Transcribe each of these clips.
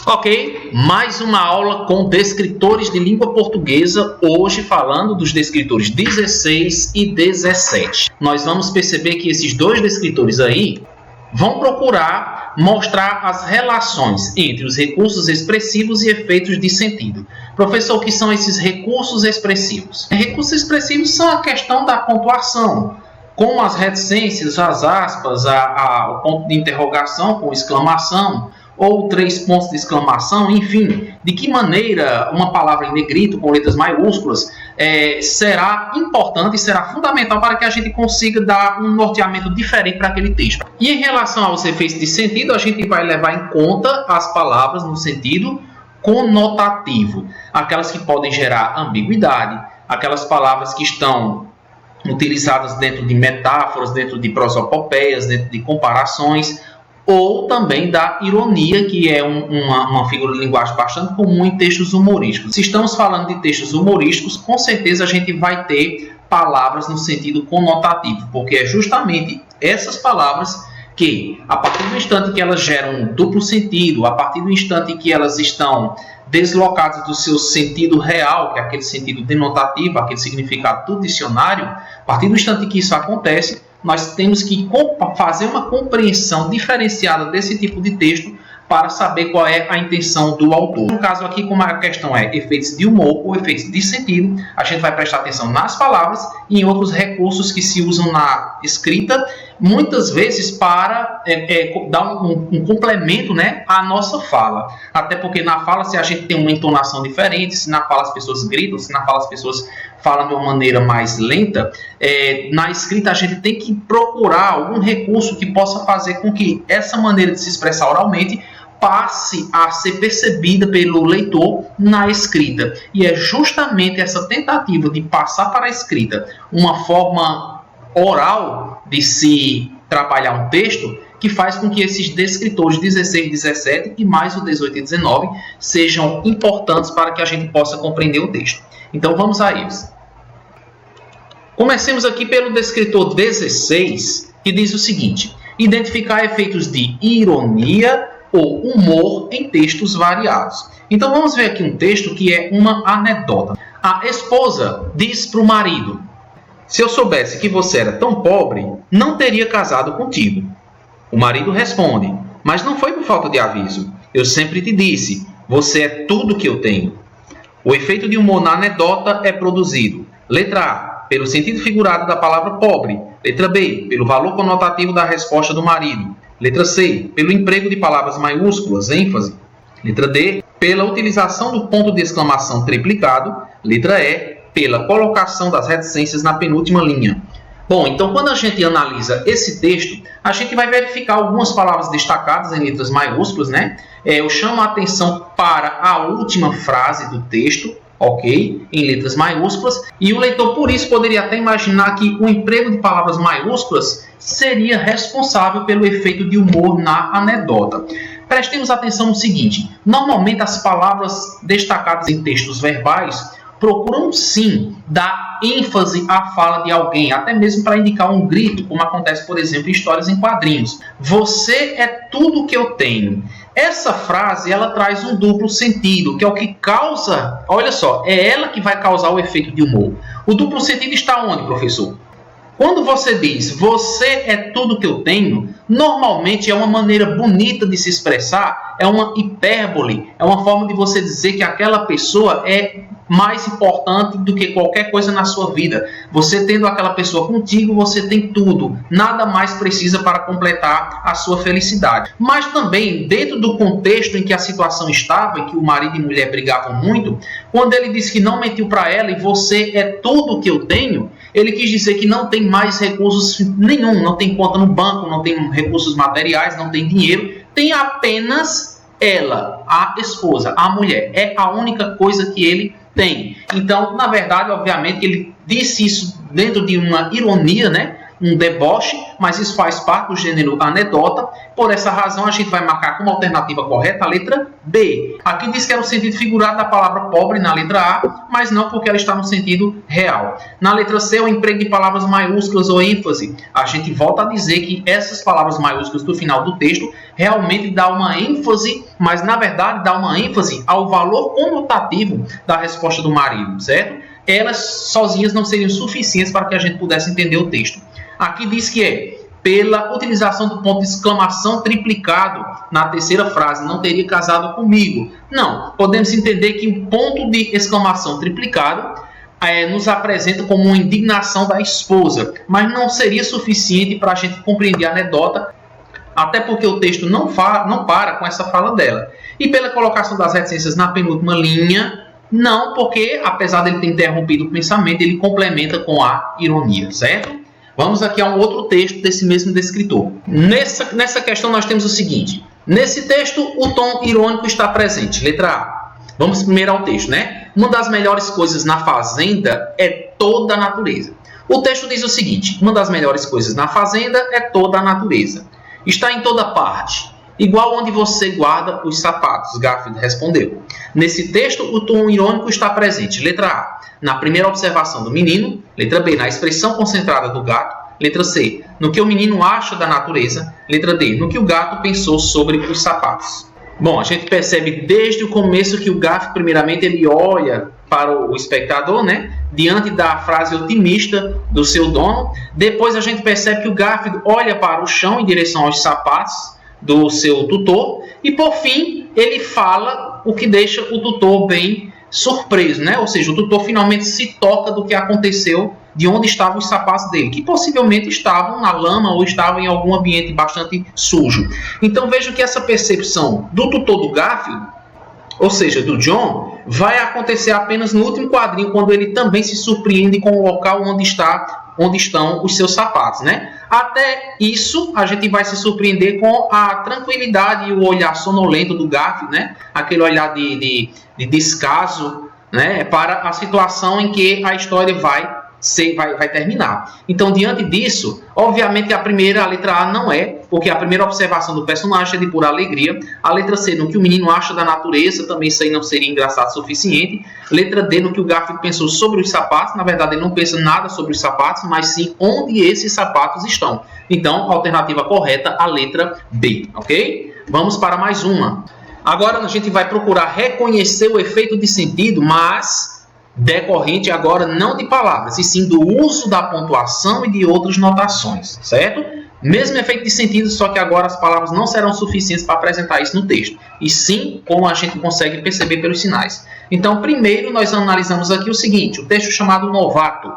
Ok, mais uma aula com descritores de língua portuguesa, hoje falando dos descritores 16 e 17. Nós vamos perceber que esses dois descritores aí vão procurar mostrar as relações entre os recursos expressivos e efeitos de sentido. Professor, o que são esses recursos expressivos? Recursos expressivos são a questão da pontuação, como as reticências, as aspas, o ponto de interrogação com exclamação, ou 3 pontos de exclamação, enfim, de que maneira uma palavra em negrito com letras maiúsculas será importante e será fundamental para que a gente consiga dar um norteamento diferente para aquele texto. E em relação aos efeitos de sentido, a gente vai levar em conta as palavras no sentido conotativo, aquelas que podem gerar ambiguidade, aquelas palavras que estão utilizadas dentro de metáforas, dentro de prosopopeias, dentro de comparações, ou também da ironia, que é uma figura de linguagem bastante comum em textos humorísticos. Se estamos falando de textos humorísticos, com certeza a gente vai ter palavras no sentido conotativo, porque é justamente essas palavras que, a partir do instante que elas geram um duplo sentido, a partir do instante que elas estão deslocadas do seu sentido real, que é aquele sentido denotativo, aquele significado do dicionário, a partir do instante que isso acontece, nós temos que fazer uma compreensão diferenciada desse tipo de texto para saber qual é a intenção do autor. No caso aqui, como a questão é efeitos de humor ou efeitos de sentido, a gente vai prestar atenção nas palavras e em outros recursos que se usam na escrita, muitas vezes para dar um complemento, né, à nossa fala. Até porque na fala, se a gente tem uma entonação diferente, se na fala as pessoas gritam, se na fala as pessoas falam de uma maneira mais lenta, na escrita a gente tem que procurar algum recurso que possa fazer com que essa maneira de se expressar oralmente passe a ser percebida pelo leitor na escrita. E é justamente essa tentativa de passar para a escrita uma forma oral de se trabalhar um texto que faz com que esses descritores 16 e 17 e mais o 18 e 19 sejam importantes para que a gente possa compreender o texto. Então vamos a eles. Comecemos aqui pelo descritor 16, que diz o seguinte: identificar efeitos de ironia ou humor em textos variados. Então vamos ver aqui um texto que é uma anedota. A esposa diz para o marido: se eu soubesse que você era tão pobre, não teria casado contigo. O marido responde: mas não foi por falta de aviso. Eu sempre te disse, você é tudo que eu tenho. O efeito de humor na anedota é produzido: letra A, pelo sentido figurado da palavra pobre. Letra B, pelo valor conotativo da resposta do marido. Letra C, pelo emprego de palavras maiúsculas, ênfase. Letra D, pela utilização do ponto de exclamação triplicado. Letra E, pela colocação das reticências na penúltima linha. Bom, então quando a gente analisa esse texto, a gente vai verificar algumas palavras destacadas em letras maiúsculas, né? Eu chamo a atenção para a última frase do texto, ok? Em letras maiúsculas. E o leitor, por isso, poderia até imaginar que o emprego de palavras maiúsculas seria responsável pelo efeito de humor na anedota. Prestemos atenção no seguinte: normalmente as palavras destacadas em textos verbais procuram sim dar ênfase à fala de alguém, até mesmo para indicar um grito, como acontece, por exemplo, em histórias em quadrinhos. Você é tudo que eu tenho. Essa frase, ela traz um duplo sentido, que é o que causa, olha só, é ela que vai causar o efeito de humor. O duplo sentido está onde, professor? Quando você diz, você é tudo que eu tenho, normalmente é uma maneira bonita de se expressar, é uma hipérbole, é uma forma de você dizer que aquela pessoa é mais importante do que qualquer coisa na sua vida. Você tendo aquela pessoa contigo, você tem tudo. Nada mais precisa para completar a sua felicidade. Mas também, dentro do contexto em que a situação estava, em que o marido e a mulher brigavam muito, quando ele disse que não mentiu para ela e você é tudo que eu tenho, ele quis dizer que não tem mais recursos nenhum, não tem conta no banco, não tem recursos materiais, não tem dinheiro, tem apenas ela, a esposa, a mulher. É a única coisa que ele tem. Então, na verdade, obviamente, ele disse isso dentro de uma ironia, né? um deboche, mas isso faz parte do gênero anedota. Por essa razão, a gente vai marcar como alternativa correta a letra B. Aqui diz que era o sentido figurado da palavra pobre na letra A, mas não, porque ela está no sentido real. Na letra C, o emprego de palavras maiúsculas ou ênfase. A gente volta a dizer que essas palavras maiúsculas do final do texto realmente dá uma ênfase, mas na verdade dá uma ênfase ao valor comutativo da resposta do marido, certo? Elas sozinhas não seriam suficientes para que a gente pudesse entender o texto. Aqui diz que é pela utilização do ponto de exclamação triplicado na terceira frase, não teria casado comigo. Não, podemos entender que o ponto de exclamação triplicado nos apresenta como uma indignação da esposa, mas não seria suficiente para a gente compreender a anedota, até porque o texto não para com essa fala dela. E pela colocação das reticências na penúltima linha, não, porque apesar dele ter interrompido o pensamento, ele complementa com a ironia, certo? Vamos aqui a um outro texto desse mesmo descritor. Nessa questão nós temos o seguinte. Nesse texto, o tom irônico está presente. Letra A. Vamos primeiro ao texto, né? Uma das melhores coisas na fazenda é toda a natureza. O texto diz o seguinte. Uma das melhores coisas na fazenda é toda a natureza. Está em toda parte. Igual onde você guarda os sapatos, Garfield respondeu. Nesse texto, o tom irônico está presente. Letra A, na primeira observação do menino. Letra B, na expressão concentrada do gato. Letra C, no que o menino acha da natureza. Letra D, no que o gato pensou sobre os sapatos. Bom, a gente percebe desde o começo que o Garfield, primeiramente, ele olha para o espectador, né? Diante da frase otimista do seu dono. Depois a gente percebe que o Garfield olha para o chão em direção aos sapatos do seu tutor, e por fim ele fala o que deixa o tutor bem surpreso, né? Ou seja, o tutor finalmente se toca do que aconteceu, de onde estavam os sapatos dele, que possivelmente estavam na lama ou estavam em algum ambiente bastante sujo. Então veja que essa percepção do tutor do Garfield, ou seja, do John, vai acontecer apenas no último quadrinho, quando ele também se surpreende com o local onde estão os seus sapatos, né? Até isso, a gente vai se surpreender com a tranquilidade e o olhar sonolento do Garfield, né? Aquele olhar de descaso, né? Para a situação em que a história vai terminar. Então, diante disso, obviamente a letra A não é, porque a primeira observação do personagem é de pura alegria. A letra C, no que o menino acha da natureza, também isso aí não seria engraçado o suficiente. Letra D, no que o Garfield pensou sobre os sapatos. Na verdade, ele não pensa nada sobre os sapatos, mas sim onde esses sapatos estão. Então, a alternativa correta, a letra B, ok? Vamos para mais uma. Agora, a gente vai procurar reconhecer o efeito de sentido, mas decorrente agora não de palavras, e sim do uso da pontuação e de outras notações, certo? Mesmo efeito de sentido, só que agora as palavras não serão suficientes para apresentar isso no texto, e sim como a gente consegue perceber pelos sinais. Então, primeiro nós analisamos aqui o seguinte, o texto chamado Novato.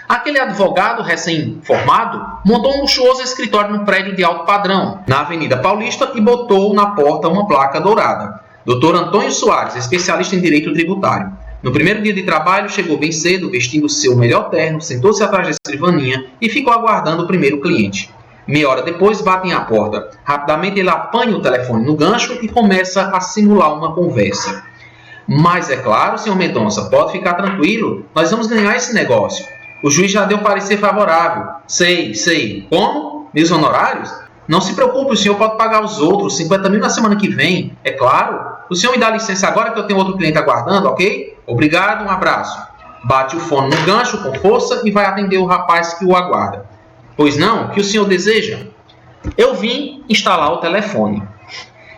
Aquele advogado recém-formado montou um luxuoso escritório num prédio de alto padrão, na Avenida Paulista, e botou na porta uma placa dourada. Dr. Antônio Soares, especialista em direito tributário. No primeiro dia de trabalho, chegou bem cedo, vestindo seu melhor terno, sentou-se atrás da escrivaninha e ficou aguardando o primeiro cliente. Meia hora depois, batem à porta. Rapidamente, ele apanha o telefone no gancho e começa a simular uma conversa. Mas é claro, senhor Mendonça, pode ficar tranquilo, nós vamos ganhar esse negócio. O juiz já deu parecer favorável. Sei. Como? Meus honorários? Não se preocupe, o senhor pode pagar os outros, 50 mil na semana que vem, é claro. O senhor me dá licença agora que eu tenho outro cliente aguardando, ok? Obrigado, um abraço. Bate o fone no gancho com força e vai atender o rapaz que o aguarda. Pois não? O que o senhor deseja? Eu vim instalar o telefone.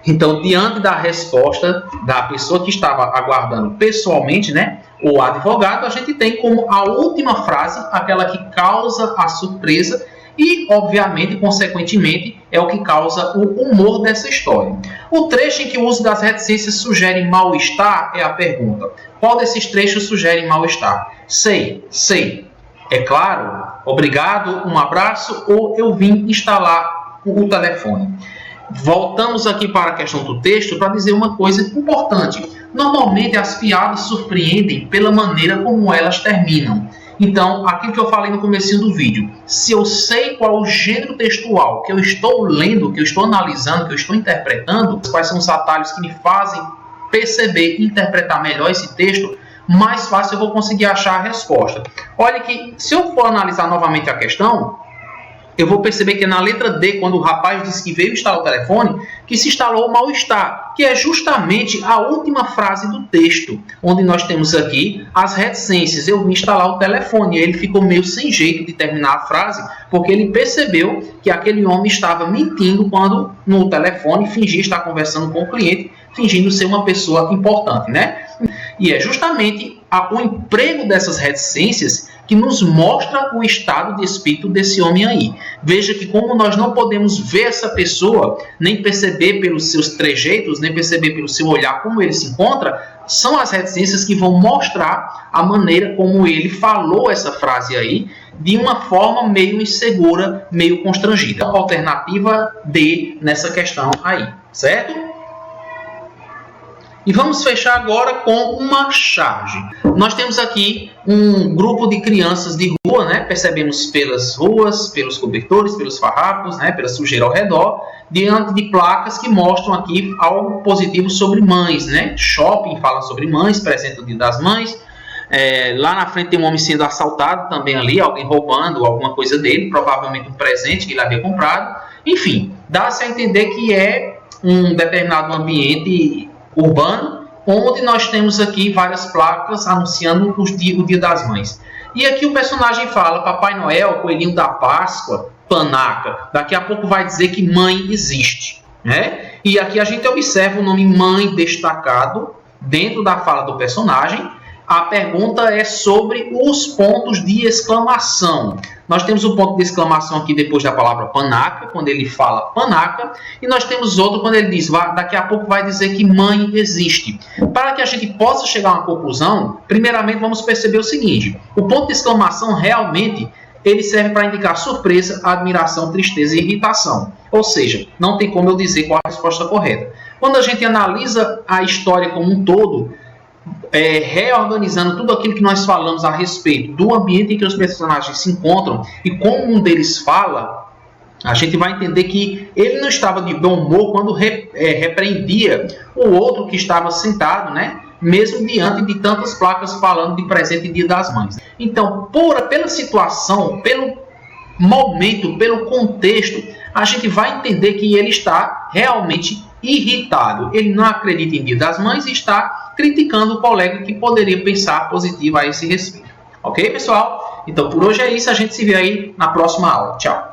Então, diante da resposta da pessoa que estava aguardando pessoalmente, né, o advogado, a gente tem como a última frase aquela que causa a surpresa e, obviamente, consequentemente, é o que causa o humor dessa história. O trecho em que o uso das reticências sugere mal-estar é a pergunta. Qual desses trechos sugere mal-estar? Sei. É claro. Obrigado, um abraço ou eu vim instalar o telefone. Voltamos aqui para a questão do texto para dizer uma coisa importante. Normalmente as piadas surpreendem pela maneira como elas terminam. Então, aquilo que eu falei no comecinho do vídeo, se eu sei qual o gênero textual que eu estou lendo, que eu estou analisando, que eu estou interpretando, quais são os atalhos que me fazem perceber e interpretar melhor esse texto, mais fácil eu vou conseguir achar a resposta. Olha que, se eu for analisar novamente a questão, eu vou perceber que é na letra D, quando o rapaz disse que veio instalar o telefone, que se instalou o mal-estar, que é justamente a última frase do texto, onde nós temos aqui as reticências. Eu vim instalar o telefone. E ele ficou meio sem jeito de terminar a frase, porque ele percebeu que aquele homem estava mentindo quando no telefone fingia estar conversando com o cliente, fingindo ser uma pessoa importante, né? E é justamente o emprego dessas reticências que nos mostra o estado de espírito desse homem aí. Veja que como nós não podemos ver essa pessoa, nem perceber pelos seus trejeitos, nem perceber pelo seu olhar como ele se encontra, são as reticências que vão mostrar a maneira como ele falou essa frase aí, de uma forma meio insegura, meio constrangida. Alternativa D nessa questão aí, certo? E vamos fechar agora com uma charge. Nós temos aqui um grupo de crianças de rua, né? Percebemos pelas ruas, pelos cobertores, pelos farrapos, né? Pela sujeira ao redor, diante de placas que mostram aqui algo positivo sobre mães, né? Shopping fala sobre mães, presente o Dia das Mães. Lá na frente tem um homem sendo assaltado também ali, alguém roubando alguma coisa dele, provavelmente um presente que ele havia comprado. Enfim, dá-se a entender que é um determinado ambiente urbano, onde nós temos aqui várias placas anunciando o Dia das Mães. E aqui o personagem fala Papai Noel, Coelhinho da Páscoa, Panaca. Daqui a pouco vai dizer que mãe existe, né? E aqui a gente observa o nome mãe destacado dentro da fala do personagem. A pergunta é sobre os pontos de exclamação. Nós temos o ponto de exclamação aqui depois da palavra panaca, quando ele fala panaca, e nós temos outro quando ele diz, daqui a pouco vai dizer que mãe existe. Para que a gente possa chegar a uma conclusão, primeiramente vamos perceber o seguinte, o ponto de exclamação realmente ele serve para indicar surpresa, admiração, tristeza e irritação. Ou seja, não tem como eu dizer qual a resposta correta. Quando a gente analisa a história como um todo, reorganizando tudo aquilo que nós falamos a respeito do ambiente em que os personagens se encontram e como um deles fala, a gente vai entender que ele não estava de bom humor quando repreendia o outro que estava sentado, né? Mesmo diante de tantas placas falando de presente e Dia das Mães. Então, pela situação, pelo momento, pelo contexto, a gente vai entender que ele está realmente irritado. Ele não acredita em Dia das Mães e está criticando o colega que poderia pensar positivo a esse respeito. Ok, pessoal? Então, por hoje é isso. A gente se vê aí na próxima aula. Tchau!